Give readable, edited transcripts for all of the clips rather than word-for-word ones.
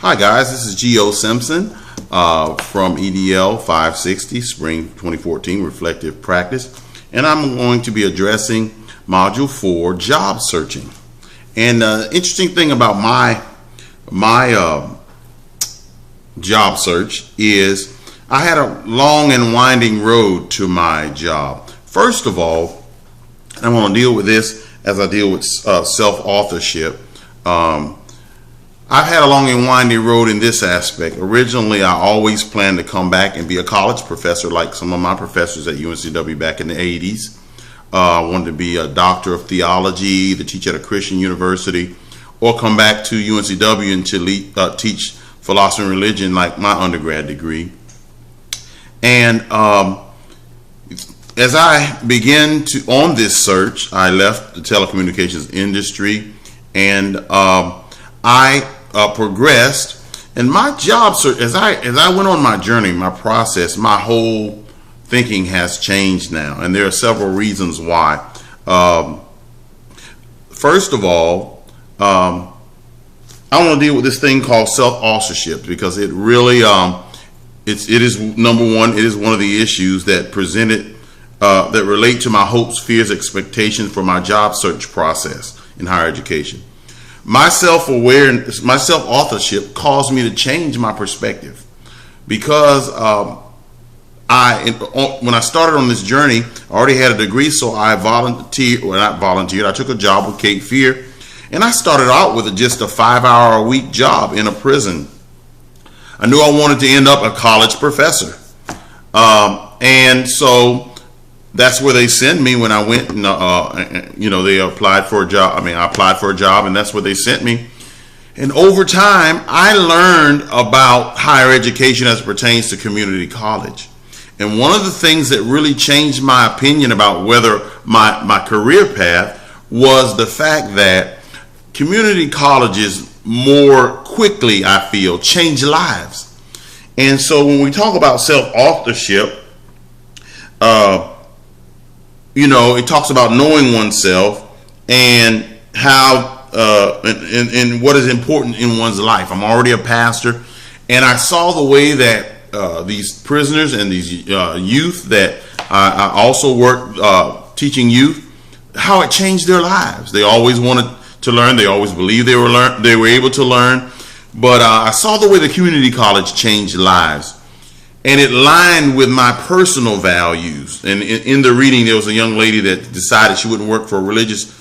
Hi guys, this is Geo Simpson from EDL 560 Spring 2014 Reflective Practice, and I'm going to be addressing Module 4, Job Searching. And the interesting thing about my job search is I had a long and winding road to my job. First of all, I want to deal with this as I deal with self-authorship. I've had a long and winding road in this aspect. Originally, I always planned to come back and be a college professor like some of my professors at UNCW back in the 80s. I wanted to be a doctor of theology, to teach at a Christian university, or come back to UNCW and to teach philosophy and religion like my undergrad degree. And as I began on this search, I left the telecommunications industry and I progressed. And my job search, as I went on my journey, my process, my whole thinking has changed now, and there are several reasons why. First of all, I want to deal with this thing called self-authorship because it really, it is number one. It is one of the issues that presented that relate to my hopes, fears, expectations for my job search process in higher education. My self-awareness, my self-authorship caused me to change my perspective because when I started on this journey, I already had a degree, so I I took a job with Cape Fear, and I started out with just a 5-hour-a-week job in a prison. I knew I wanted to end up a college professor, and so that's where they sent me when I went. They applied for a job. I applied for a job, and that's where they sent me. And over time, I learned about higher education as it pertains to community college. And one of the things that really changed my opinion about whether my career path was the fact that community colleges more quickly, I feel, change lives. And so when we talk about self-authorship, it talks about knowing oneself and how and what is important in one's life. I'm already a pastor, and I saw the way that these prisoners and these youth that I also work teaching youth, how it changed their lives. They always wanted to learn. They always believed they were able to learn. But I saw the way the community college changed lives. And it lined with my personal values. And in the reading, there was a young lady that decided she wouldn't work for a religious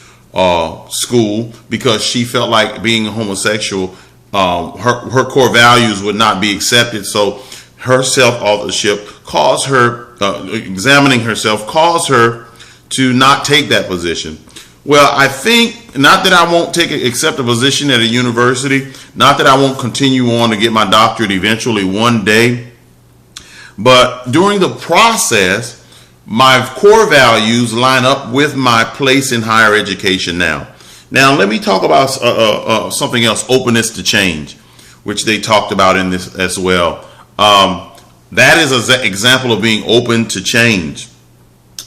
school because she felt like being a homosexual, her core values would not be accepted. So her self-authorship caused her, examining herself, caused her to not take that position. Well, I think, not that I won't accept a position at a university, not that I won't continue on to get my doctorate eventually one day, but during the process, my core values line up with my place in higher education now. Now, let me talk about something else, openness to change, which they talked about in this as well. That is an example of being open to change.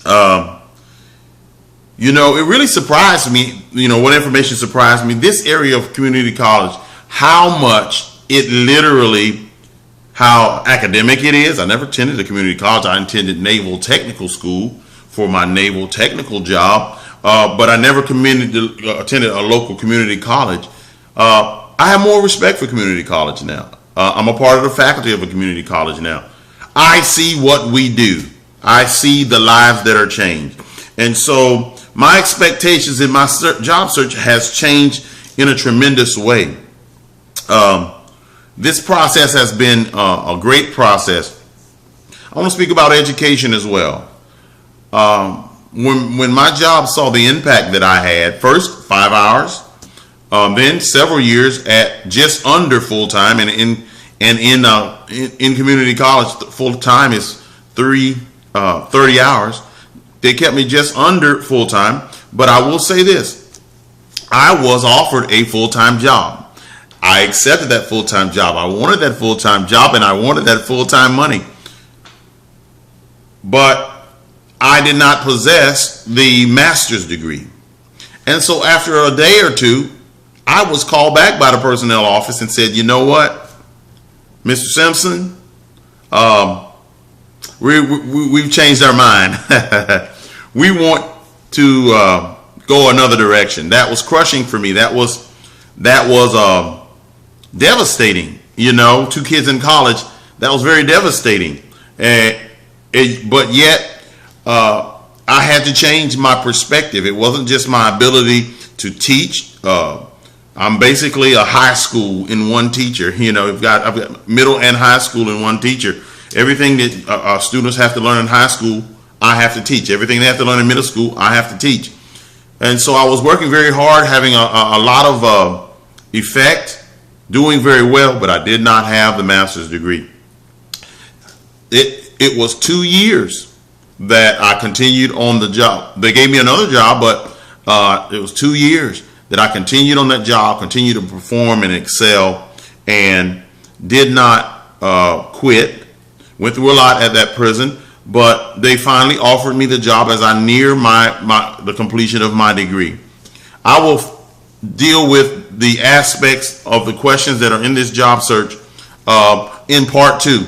It really surprised me, what information surprised me, this area of community college, how much it literally, how academic it is. I never attended a community college. I attended Naval Technical School for my naval technical job, but I never attended a local community college. I have more respect for community college now. I'm a part of the faculty of a community college now. I see what we do. I see the lives that are changed. And so my expectations in my job search has changed in a tremendous way. This process has been a great process. I want to speak about education as well. When my job saw the impact that I had, first 5 hours, then several years at just under full time, and in community college, full time is 30 hours. They kept me just under full time, but I will say this: I was offered a full time job. I accepted that full-time job. I wanted that full-time job, and I wanted that full-time money. But I did not possess the master's degree. And so after a day or two, I was called back by the personnel office and said, you know what? Mr. Simpson, we've changed our mind. We want to go another direction. That was crushing for me. That was devastating. You know, 2 kids in college. That was very devastating. But yet, I had to change my perspective. It wasn't just my ability to teach. I'm basically a high school in one teacher. You know, I've got middle and high school in one teacher. Everything that our students have to learn in high school, I have to teach. Everything they have to learn in middle school, I have to teach. And so I was working very hard, having a lot of effect, doing very well, but I did not have the master's degree. It was 2 years that I continued on the job. They gave me another job, but it was 2 years that I continued on that job, continued to perform and excel, and did not quit. Went through a lot at that prison, but they finally offered me the job as I near the completion of my degree. I will deal with the aspects of the questions that are in this job search in part 2.